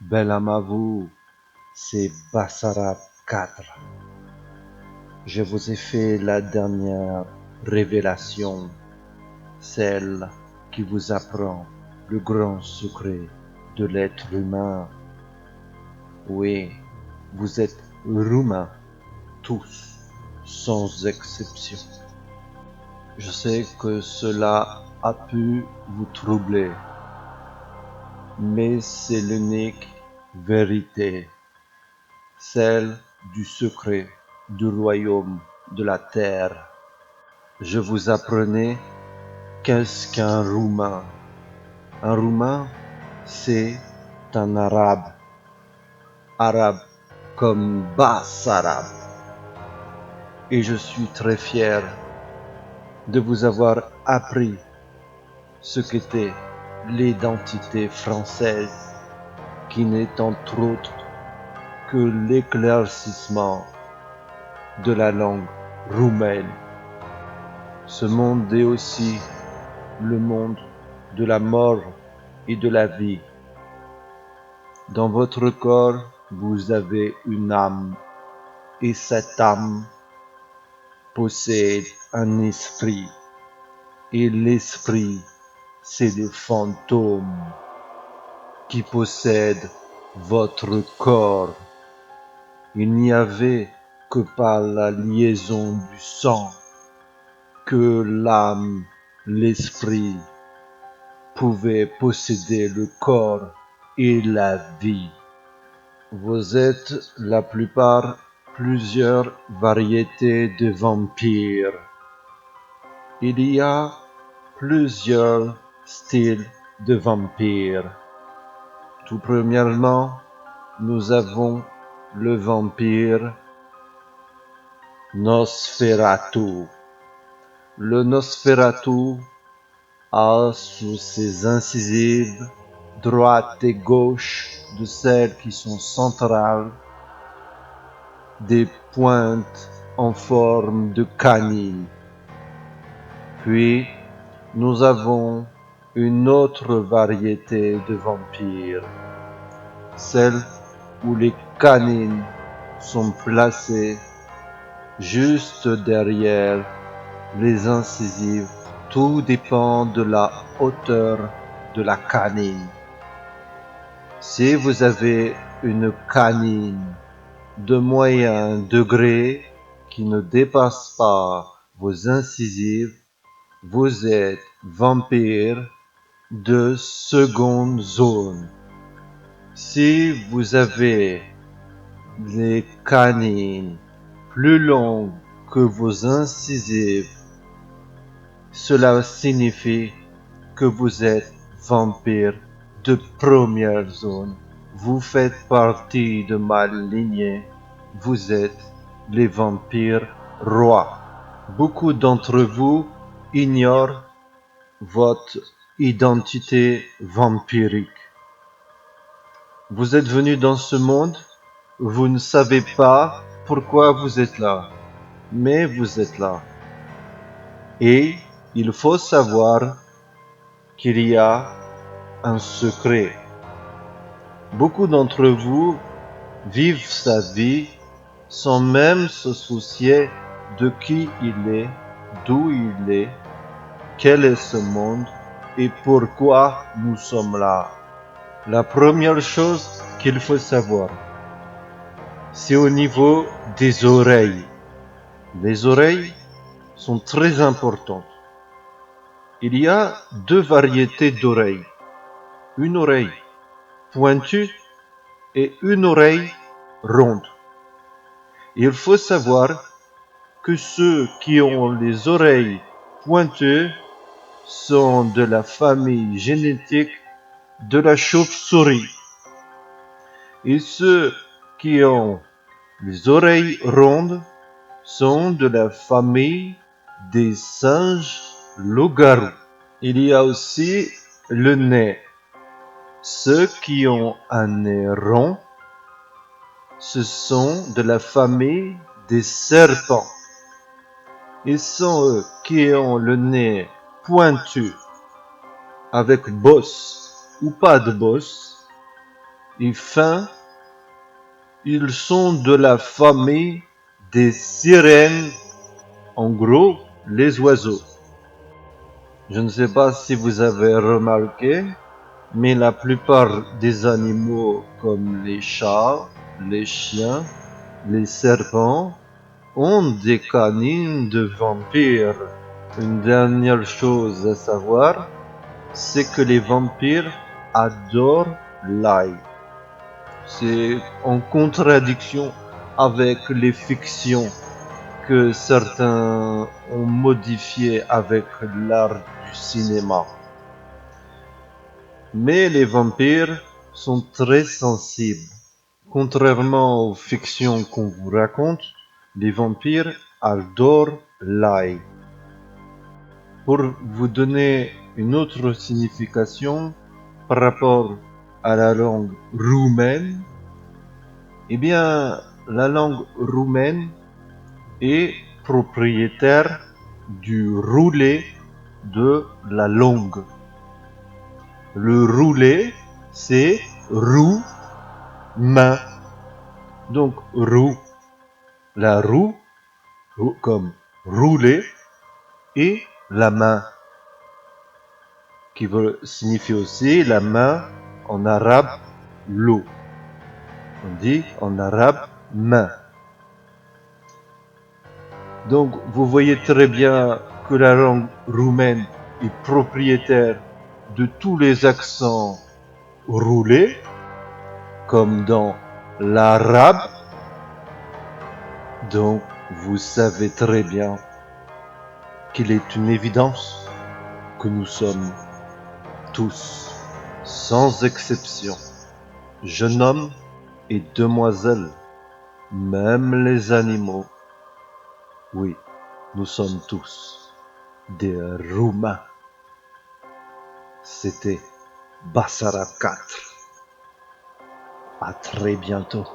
Bel âme à vous, c'est Bassarab 4. Je vous ai fait la dernière révélation, celle qui vous apprend le grand secret de l'être humain. Oui, vous êtes roumains, tous, sans exception. Je sais que cela a pu vous troubler, mais c'est l'unique vérité, celle du secret du royaume de la terre. Je vous apprenais qu'est-ce qu'un roumain. Un roumain, c'est un arabe. Arabe comme Bassarab. Et je suis très fier de vous avoir appris ce qu'était l'identité française, qui n'est entre autres que l'éclaircissement de la langue roumaine. Ce monde est aussi le monde de la mort et de la vie. Dans votre corps, vous avez une âme, et cette âme possède un esprit, et l'esprit, c'est le fantôme qui possède votre corps. Il n'y avait que par la liaison du sang que l'âme, l'esprit, pouvait posséder le corps et la vie. Vous êtes la plupart plusieurs variétés de vampires. Il y a plusieurs styles de vampires. Tout premièrement, nous avons le vampire Nosferatu. Le Nosferatu a sous ses incisives, droite et gauche de celles qui sont centrales, des pointes en forme de canine. Puis, nous avons une autre variété de vampires, celle où les canines sont placées juste derrière les incisives. Tout dépend de la hauteur de la canine. Si vous avez une canine de moyen degré qui ne dépasse pas vos incisives, vous êtes vampire de seconde zone. Si vous avez les canines plus longues que vos incisives, cela signifie que vous êtes vampire de première zone. Vous faites partie de ma lignée. Vous êtes les vampires rois. Beaucoup d'entre vous ignorent votre identité vampirique. Vous êtes venu dans ce monde, vous ne savez pas pourquoi vous êtes là, mais vous êtes là. Et il faut savoir qu'il y a un secret. Beaucoup d'entre vous vivent sa vie sans même se soucier de qui il est, d'où il est, quel est ce monde et pourquoi nous sommes là. La première chose qu'il faut savoir, c'est au niveau des oreilles. Les oreilles sont très importantes. Il y a deux variétés d'oreilles. Une oreille pointue et une oreille ronde. Il faut savoir que ceux qui ont les oreilles pointues sont de la famille génétique de la chauve-souris. Et ceux qui ont les oreilles rondes sont de la famille des singes loups-garous. Il y a aussi le nez. Ceux qui ont un nez rond, ce sont de la famille des serpents. Et ceux qui ont le nez pointu, avec bosse ou pas de bosse, Et fin, ils sont de la famille des sirènes, en gros, les oiseaux. Je ne sais pas si vous avez remarqué, mais la plupart des animaux comme les chats, les chiens, les serpents ont des canines de vampires. Une dernière chose à savoir, c'est que les vampires adorent l'ail. C'est en contradiction avec les fictions que certains ont modifiées avec l'art du cinéma. Mais les vampires sont très sensibles. Contrairement aux fictions qu'on vous raconte, les vampires adorent l'ail. Pour vous donner une autre signification par rapport à la langue roumaine, eh bien, la langue roumaine est propriétaire du roulet de la langue. Le roulet, c'est roue, main. Donc, roue, la roue, comme rouler, et la main, qui veut signifier aussi la main en arabe, l'eau. On dit en arabe main. Donc vous voyez très bien que la langue roumaine est propriétaire de tous les accents roulés, comme dans l'arabe. Donc vous savez très bien qu'il est une évidence que nous sommes tous, sans exception, jeunes hommes et demoiselles, même les animaux. Oui, nous sommes tous des Roumains. C'était Bassara 4. À très bientôt.